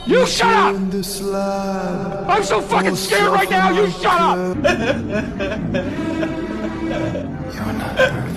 You shut up! I'm so fucking scared right now, you shut up! You're not perfect.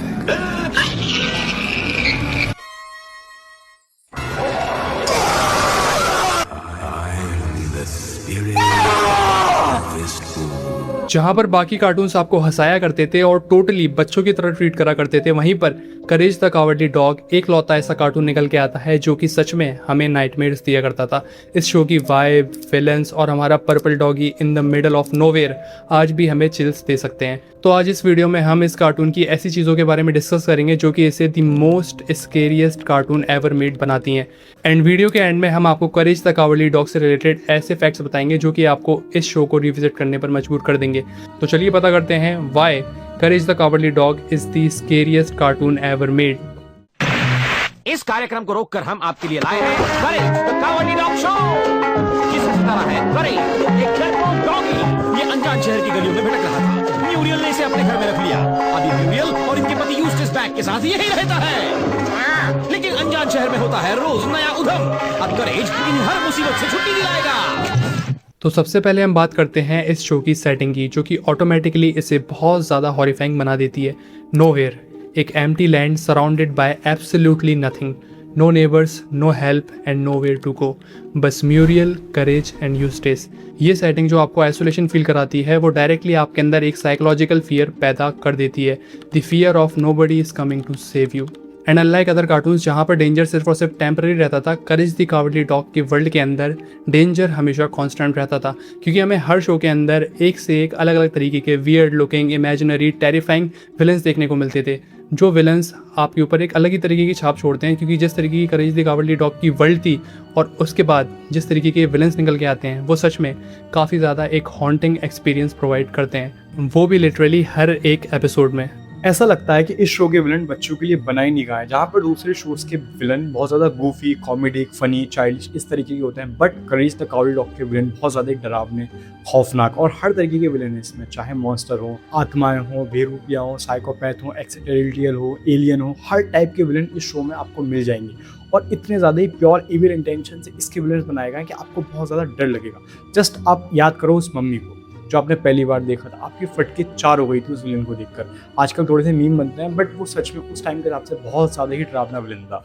I'm the spirit of this fool. जहां पर बाकी cartoons आपको हंसाया करते थे और totally बच्चों की तरह ट्रीट करा करते थे, वहीं पर करेज द कावर्डली डॉग एक लौता ऐसा कार्टून निकल के आता है जो कि सच में हमें नाइटमेयर्स दिया करता था। इस शो की वाइब, विलन्स और हमारा purple doggy in the middle of nowhere आज भी हमें चिल्स दे सकते हैं। तो आज इस वीडियो में हम इस कार्टून की ऐसी चीज़ों के बारे में डिस्कस करेंगे जो कि इसे the most scariest cartoon ever made बनाती हैं। एंड वीडियो के एंड में हम आपको करेज द कावर्डली डॉग से रिलेटेड ऐसे फैक्ट्स बताएंगे जो कि आपको इस शो को रिविजिट करने पर मजबूर कर देंगे। तो चलिए पता करते हैं why courage the cowardly dog is the scariest cartoon ever made. इस कार्यक्रम को रोककर हम आपके लिए लाए हैं करेज द कावर्डली डॉग शो। किसी तरह है करेज, एक डरपोक डॉगी। ये अनजान शहर की गलियों में भटक रहा था। म्यूरियल ने इसे अपने घर में रख लिया। अभी म्यूरियल और इनके पति यूस्टस बैग के साथ यही रहता है। लेकिन अनजान शहर में होता है रोज नया उधम। अब करेज इन हर मुसीबत से छुट्टी दिलाएगा। तो सबसे पहले हम बात करते हैं इस शो की सेटिंग की, जो कि ऑटोमेटिकली इसे बहुत ज़्यादा हॉरिफाइंग बना देती है। नोवेयर, एक empty land surrounded by absolutely nothing, no neighbours, no help and nowhere to go, बस म्यूरियल, करेज एंड यूस्टेस। ये सेटिंग जो आपको आइसोलेशन फील कराती है वो डायरेक्टली आपके अंदर एक साइकोलॉजिकल फियर पैदा कर देती है, the fear of nobody is coming to save you. And unlike other cartoons जहाँ पर डेंजर सिर्फ और सिर्फ टेम्पररी रहता था, करेज द कावर्डली डॉग के वर्ल्ड के अंदर डेंजर हमेशा कांस्टेंट रहता था, क्योंकि हमें हर शो के अंदर एक से एक अलग अलग तरीके के weird looking, imaginary, terrifying villains देखने को मिलते थे, जो विलन्स आपके ऊपर एक अलग ही तरीके की छाप छोड़ते हैं। क्योंकि जिस तरीके की करेज द कावर्डली डॉग की वर्ल्ड थी और उसके बाद जिस तरीके के विलन्स निकल के आते हैं, वो सच में काफ़ी ज़्यादा एक हॉन्टिंग एक्सपीरियंस प्रोवाइड करते हैं, वो भी लिटरली हर एक एपिसोड में। ऐसा लगता है कि इस शो के विलन बच्चों के लिए बना ही नहीं गया है। जहाँ पर दूसरे शोज के विलन बहुत ज़्यादा गूफी, कॉमेडिक, फनी, चाइल्डिश इस तरीके के होते हैं, but courage the cowardly dog के विलन बहुत ज़्यादा डरावने, खौफनाक और हर तरीके के विलन है इसमें। चाहे मॉन्स्टर हो, आत्माएं हो, बेरूपिया हो, साइकोपैथ हो, एक्सट्रेटरियल हो, एलियन हो, हर टाइप के विलन इस शो में आपको मिल जाएंगे। और इतने ज़्यादा ही प्योर इविल इंटेंशन से इसके विलन बनाए गए कि आपको बहुत ज़्यादा डर लगेगा। जस्ट आप याद करो उस मम्मी को जो आपने पहली बार देखा था, आपकी फटके चार हो गई थी उस विलन को देखकर। आजकल थोड़े से मीम बनते हैं, बट वो सच में उस टाइम के हिसाब से बहुत ज़्यादा ही डरावना विलन था।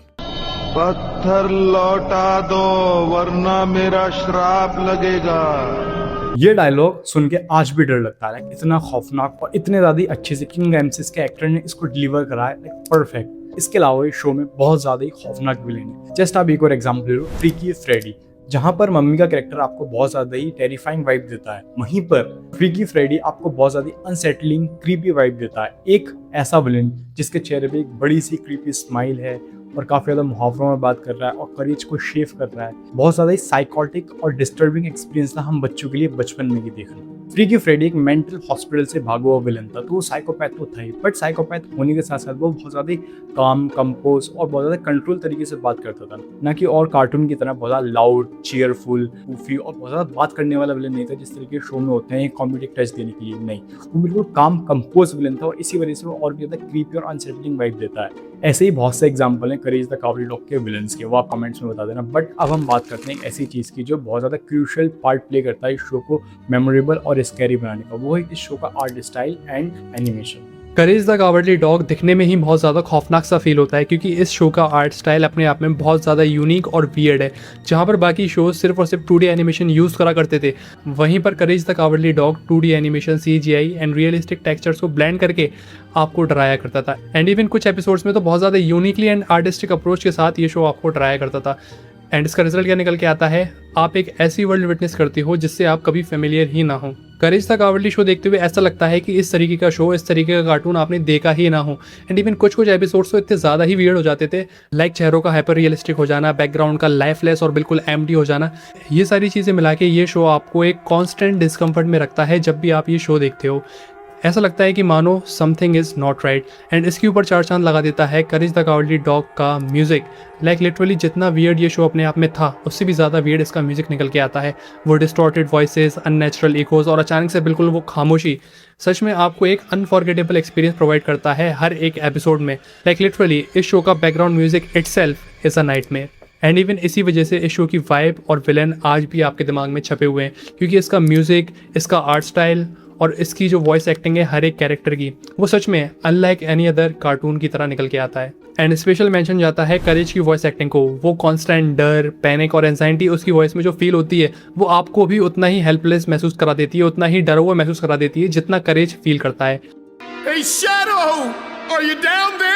पत्थर लौटा दो वरना मेरा श्राप लगेगा। ये डायलॉग सुन के आज भी डर लगता है। इतना खौफनाक और इतने ज़्यादा ही अच्छे से किंग रैमसेस के एक्टर ने इसको डिलीवर करा है, परफेक्ट। इसके अलावा इस शो में बहुत ज़्यादा ही खौफनाक विलन है। जस्ट आप एक और एग्जाम्पल ले लो, फ्रीकी फ्रेडी, जहाँ पर मम्मी का कैरेक्टर आपको बहुत ज़्यादा ही टेरिफाइंग वाइब देता है, वहीं पर फ्रीकी फ्रेडी आपको बहुत ज़्यादा अनसेटलिंग, क्रीपी वाइब देता है। एक ऐसा विलन जिसके चेहरे पे एक बड़ी सी क्रीपी स्माइल है और काफ़ी ज़्यादा मुहावरों में बात कर रहा है और करेज को शेव कर रहा है। बहुत ज़्यादा ही साइकोटिक और डिस्टर्बिंग एक्सपीरियंस था हम बच्चों के लिए बचपन में ही देखना। फ्रीकी फ्रेडी एक मेंटल हॉस्पिटल से भागा हुआ विलन था, तो वो साइकोपैथ तो था ही, बट साइकोपैथ होने के साथ साथ वो बहुत ज़्यादा ही काम, कंपोज और बहुत ज़्यादा कंट्रोल तरीके से बात करता था, ना कि और कार्टून की तरह बहुत ज़्यादा लाउड, चीयरफुल, गूफी और बहुत ज़्यादा बात करने वाला विलन नहीं था जिस तरीके शो में होते हैं कॉमेडिक टच देने के लिए। नहीं, वो बिल्कुल काम, कंपोज विलन था और इसी वजह से वो और भी ज़्यादा क्रीपी और अनसेटलिंग वाइब देता है। ऐसे ही बहुत से एग्जाम्पल हैं करेज द कावर्डली डॉग के विलन्स के, वो आप कमेंट्स में बता देना। बट अब हम बात करते हैं ऐसी चीज़ की जो बहुत ज़्यादा क्रूशियल पार्ट प्ले करता है इस शो को मेमोरेबल और स्कैरी बनाने का, वो है इस शो का art style and animation. Courage the cowardly dog दिखने में ही बहुत ज़्यादा खौफनाक सा फील होता है, क्योंकि इस शो का आर्ट स्टाइल अपने आप में बहुत ज़्यादा यूनिक और वियर्ड है। जहाँ पर बाकी शोज सिर्फ और सिर्फ 2D एनिमेशन यूज़ करा करते थे, वहीं पर Courage the cowardly dog 2D animation, CGI and realistic textures को ब्लेंड करके आपको डराया करता था। एंड इवन कुछ एपिसोड्स में तो बहुत ज़्यादा यूनिकली एंड आर्टिस्टिक अप्रोच के साथ ये शो आपको डराया करता था। एंड इसका रिजल्ट क्या निकल के आता है, आप एक ऐसी वर्ल्ड विटनेस करते हो जिससे आप कभी फेमिलियर ही ना हो। करेज द कावर्डली शो देखते हुए ऐसा लगता है कि इस तरीके का शो, इस तरीके का कार्टून आपने देखा ही ना हो। एंड इवन कुछ एपिसोड्स तो इतने ज़्यादा ही वियर्ड हो जाते थे, लाइक चेहरों का हाइपर रियलिस्टिक हो जाना, बैकग्राउंड का लाइफलेस और बिल्कुल एम्प्टी हो जाना। ये सारी चीज़ें मिला के ये शो आपको एक कॉन्स्टेंट डिस्कम्फर्ट में रखता है जब भी आप ये शो देखते हो। ऐसा लगता है कि मानो something is not right. And इसके ऊपर चार चांद लगा देता है करेज द कावर्डली डॉग का म्यूज़िक। लाइक लिटरली जितना वियर्ड ये शो अपने आप में था, उससे भी ज़्यादा वियर्ड इसका म्यूज़िक निकल के आता है। वो डिस्टॉर्टेड वॉइसेस, अननेचुरल इकोज और अचानक से बिल्कुल वो खामोशी सच में आपको एक अनफॉरगेटेबल एक्सपीरियंस प्रोवाइड करता है हर एक एपिसोड में। लाइक लिटरली इस शो का background music itself is a nightmare. And even इसी वजह से इस शो की वाइब और विलन आज भी आपके दिमाग में छपे हुए हैं, क्योंकि इसका म्यूज़िक, इसका आर्ट स्टाइल और इसकी जो वॉइस एक्टिंग है हर एक कैरेक्टर की, वो सच में अनलाइक एनी अदर कार्टून की तरह निकल के आता है। एंड स्पेशल मेंशन जाता है करेज की वॉइस एक्टिंग को। वो कांस्टेंट डर, पैनिक और एंजाइटी उसकी वॉइस में जो फील होती है, वो आपको भी उतना ही हेल्पलेस महसूस करा देती है, उतना ही डरा हुआ महसूस करा देती है जितना करेज फील करता है। Hey, Shadow! Are you down there?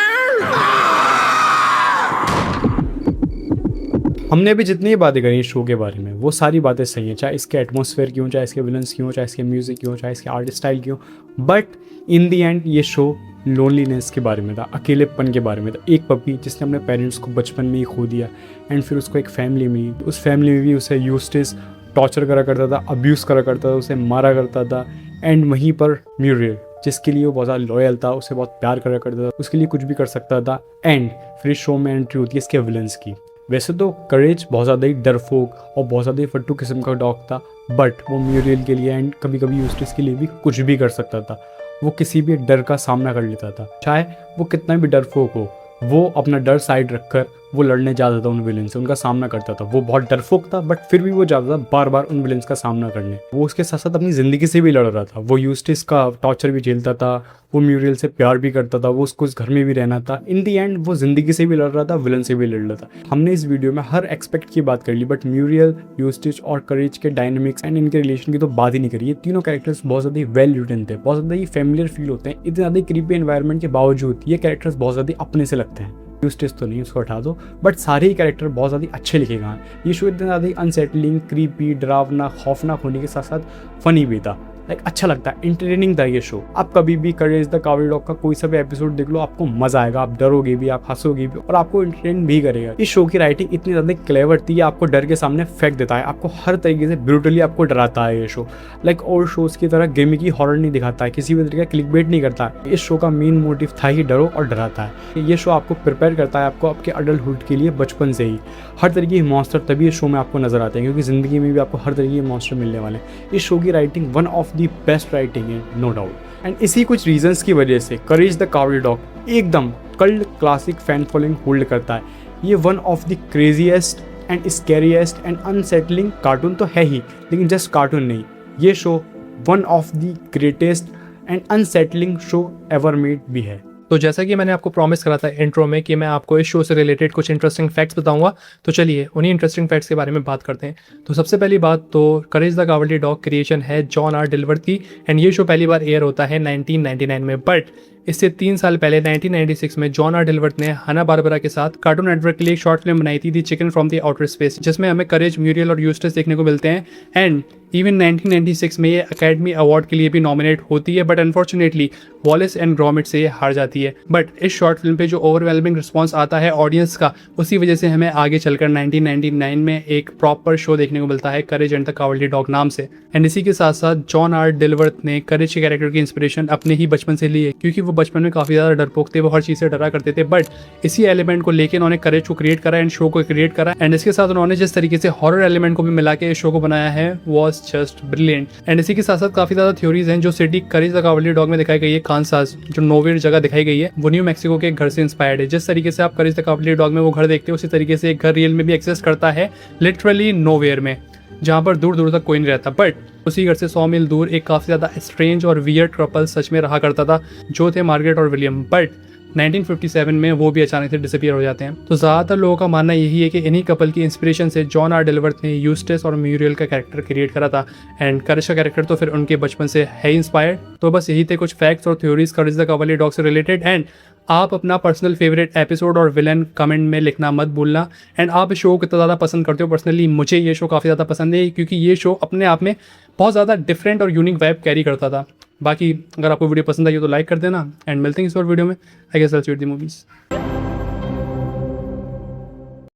हमने अभी जितनी बातें करी इस शो के बारे में वो सारी बातें सही हैं, चाहे इसके एटमॉस्फेयर की हो, चाहे इसके विलन्स की हो, चाहे इसके म्यूज़िक की हो, चाहे इसके आर्ट स्टाइल की हो, बट इन दी एंड ये शो लोनलीनेस के बारे में था, अकेलेपन के बारे में था। एक पपी जिसने अपने पेरेंट्स को बचपन में ही खो दिया एंड फिर उसको एक फैमिली मिली, उस फैमिली में भी उसे यूस्टिस टॉर्चर करा करता था, अब्यूज़ करा करता था, उसे मारा करता था। एंड वहीं पर म्यूरियल जिसके लिए वो बहुत ज़्यादा लॉयल था, उसे बहुत प्यार करा करता था, उसके लिए कुछ भी कर सकता था। एंड फिर शो में एंट्री होती है इसके विलन्स की। वैसे तो करेज बहुत ज़्यादा ही डरपोक और बहुत ज़्यादा ही फट्टू किस्म का डॉग था, बट वो म्यूरियल के लिए एंड कभी कभी यूस्टिस के लिए भी कुछ भी कर सकता था। वो किसी भी डर का सामना कर लेता था, चाहे वो कितना भी डरपोक हो, वो अपना डर साइड रखकर वो लड़ने जाता था उन विलेन से, उनका सामना करता था। वो बहुत डरपोक था बट फिर भी वो जाता था बार बार उन विलेन्स का सामना करने। वो उसके साथ साथ अपनी ज़िंदगी से भी लड़ रहा था, वो यूस्टिस का टॉर्चर भी झेलता था, वो म्यूरियल से प्यार भी करता था, वो उसको उस घर में भी रहना था। इन दी एंड वो ज़िंदगी से भी लड़ रहा था, विलन से भी लड़ रहा था। हमने इस वीडियो में हर एक्सपेक्ट की बात कर ली, बट म्यूरियल, यूस्टिस और करेज के डायनेमिक्स एंड इनके रिलेशन की तो बात ही नहीं करी। ये तीनों कैरेक्टर्स बहुत ज़्यादा वेल रिटन थे, बहुत ज़्यादा ही फेमिलियर फील होते हैं। इतने ज़्यादा क्रीपी एनवायरनमेंट के बावजूद ये कैरेक्टर्स बहुत ज़्यादा अपने से लगते हैं। यूस्टिस तो नहीं, उसको हटा दो, बट सारे ही कैरेक्टर बहुत ज़्यादा अच्छे लिखे गए हैं। ये शो इतने ज़्यादा अनसेटलिंग, क्रीपी, डरावना, खौफनाक होने के साथ साथ फनी भी था। लाइक अच्छा लगता है, इंटरटेनिंग था ये शो। आप कभी भी करेज द कावरडी डॉग का कोई सा भी एपिसोड देख लो, आपको मजा आएगा, आप डरोगे भी, आप हंसोगे भी और आपको इंटरटेन भी करेगा। इस शो की राइटिंग इतनी ज़्यादा क्लेवर थी, आपको डर के सामने फेंक देता है, आपको हर तरीके से ब्रूटली आपको डराता है ये शो। लाइक और शोज की तरह गिमिकी हॉरर नहीं दिखाता है, किसी भी तरीके का क्लिकबेट नहीं करता है। इस शो का मेन मोटिव था ही डरो और डराता है। ये शो आपको प्रिपेयर करता है आपको आपके अडल्टहुड के लिए बचपन से ही। हर तरीके के मॉन्स्टर तभी इस शो में आपको नजर आते हैं, क्योंकि ज़िंदगी में भी आपको हर तरीके के मॉन्स्टर मिलने वाले हैं। इस शो की writing one of the best writing है, नो डाउट। एंड इसी कुछ रीजंस की वजह से करेज द कावरडी डॉग एकदम cult classic fan following hold करता है। ये one of the craziest and scariest and unsettling cartoon तो है ही, लेकिन जस्ट कार्टून नहीं, ये show one of the greatest and unsettling show ever made भी है। तो जैसा कि मैंने आपको प्रॉमिस करा था इंट्रो में कि मैं आपको इस शो से रिलेटेड कुछ इंटरेस्टिंग फैक्ट्स बताऊंगा, तो चलिए उन्हीं इंटरेस्टिंग फैक्ट्स के बारे में बात करते हैं। तो सबसे पहली बात तो करेज द कावरडी डॉग क्रिएशन है जॉन आर डिलवर्थ की, एंड ये शो पहली बार एयर होता है 1999 में। बट इससे 3 साल पहले 1996 में जॉन आर डिलवर्थ ने हना बारबरा के साथ कार्टून नेटवर्क के लिए एक शॉर्ट फिल्म बनाई थी, the chicken from the outer space, जिसमें हमें करेज, म्यूरियल और यूस्टिस देखने को मिलते हैं। एंड इवन 1996 में ये अकेडमी अवार्ड के लिए भी नॉमिनेट होती है, बट अनफॉर्चुनेटली वॉलिस एंड ग्रॉमिट से ये हार जाती है। बट इस शॉर्ट फिल्म पे जो ओवरवेलमिंग रिस्पॉन्स आता है ऑडियंस का, उसी वजह से हमें आगे चलकर 1999 में एक प्रॉपर शो देखने को मिलता है courage and the Cowardly dog नाम से। एंड इसी के साथ साथ जॉन आर डिलवर्थ ने करेज के कैरेक्टर की इंस्पिरेशन अपने ही बचपन से ली है, क्योंकि वो बचपन में काफ़ी ज़्यादा डरपोक थे, वो हर चीज़ से डरा करते थे। बट इसी एलिमेंट को लेकर उन्होंने करेज को क्रिएट करा एंड शो को क्रिएट करा। एंड इसके साथ उन्होंने जिस तरीके से हॉरर एलिमेंट को भी मिला के इस शो को बनाया है, वॉज जस्ट ब्रिलियंट। एंड इसी के साथ साथ काफ़ी ज़्यादा थ्योरीज हैं जो city courage the Cowardly dog में दिखाई गई है। कांसास जो नोवेयर जगह दिखाई गई है, वो न्यू मैक्सिको के एक घर से इंस्पायर्ड है। जिस तरीके से आप करेज द कावरडी डॉग में वो घर देखते हो, उसी तरीके से एक घर रियल में भी एक्सिस्ट करता है, लिटरली नोवेयर में, जहाँ पर दूर दूर तक कोई नहीं रहता। बट उसी घर से 100 मील दूर एक काफ़ी ज़्यादा स्ट्रेंज और वियर्ड कपल सच में रहा करता था, जो थे मार्गरेट और विलियम। बट 1957 में वो भी अचानक से डिसअपियर हो जाते हैं। तो ज़्यादातर लोगों का मानना यही है कि इन्हीं कपल की इंस्पिरेशन से जॉन आर डिलवर्थ ने यूस्टिस और म्यूरियल का कैरेक्टर क्रिएट करा था। एंड करेज का कैरेक्टर तो फिर उनके बचपन से है इंस्पायर्ड। तो बस यही थे कुछ फैक्ट्स और theories courage the Cowardly dog से रिलेटेड। एंड आप अपना पर्सनल फेवरेट एपिसोड और विलन कमेंट में लिखना मत भूलना। एंड आप इस शो को कितना ज़्यादा पसंद करते हो। पर्सनली मुझे ये शो काफ़ी ज़्यादा पसंद है, क्योंकि ये शो अपने आप में बहुत ज़्यादा डिफरेंट और यूनिक वाइब कैरी करता था। बाकी अगर आपको वीडियो पसंद आई हो तो लाइक कर देना, एंड मिलते हैं इस और वीडियो में। I guess that's it the movies.